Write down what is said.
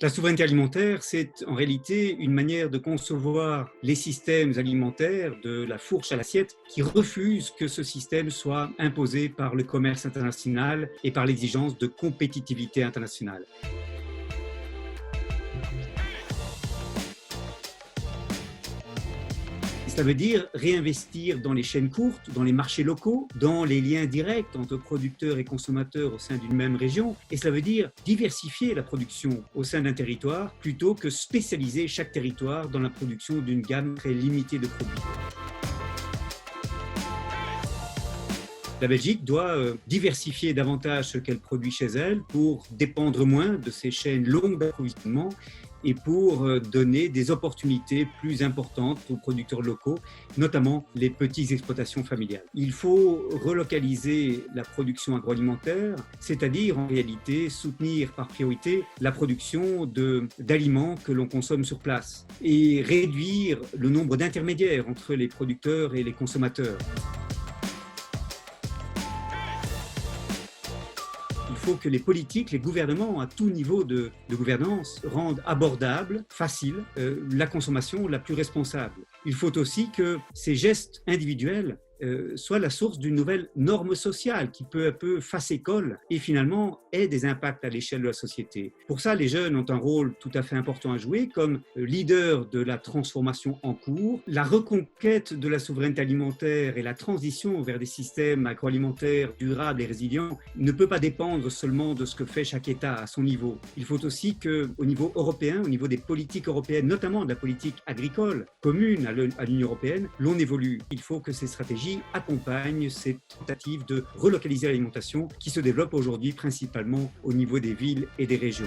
La souveraineté alimentaire, c'est en réalité une manière de concevoir les systèmes alimentaires de la fourche à l'assiette qui refuse que ce système soit imposé par le commerce international et par l'exigence de compétitivité internationale. Ça veut dire réinvestir dans les chaînes courtes, dans les marchés locaux, dans les liens directs entre producteurs et consommateurs au sein d'une même région. Et cela veut dire diversifier la production au sein d'un territoire plutôt que spécialiser chaque territoire dans la production d'une gamme très limitée de produits. La Belgique doit diversifier davantage ce qu'elle produit chez elle pour dépendre moins de ces chaînes longues d'approvisionnement et pour donner des opportunités plus importantes aux producteurs locaux, notamment les petites exploitations familiales. Il faut relocaliser la production agroalimentaire, c'est-à-dire en réalité soutenir par priorité la production d'aliments que l'on consomme sur place et réduire le nombre d'intermédiaires entre les producteurs et les consommateurs. Il faut que les politiques, les gouvernements à tout niveau de gouvernance rendent abordable, facile, la consommation la plus responsable. Il faut aussi que ces gestes individuels soient la source d'une nouvelle norme sociale qui peu à peu fasse école et finalement ait des impacts à l'échelle de la société. Pour ça, les jeunes ont un rôle tout à fait important à jouer comme leader de la transformation en cours. La reconquête de la souveraineté alimentaire et la transition vers des systèmes agroalimentaires durables et résilients ne peut pas dépendre seulement de ce que fait chaque État à son niveau. Il faut aussi qu'au niveau européen, au niveau des politiques européennes, notamment de la politique agricole commune à l'Union européenne, l'on évolue. Il faut que ces stratégies accompagnent ces tentatives de relocaliser l'alimentation qui se développent aujourd'hui principalement au niveau des villes et des régions.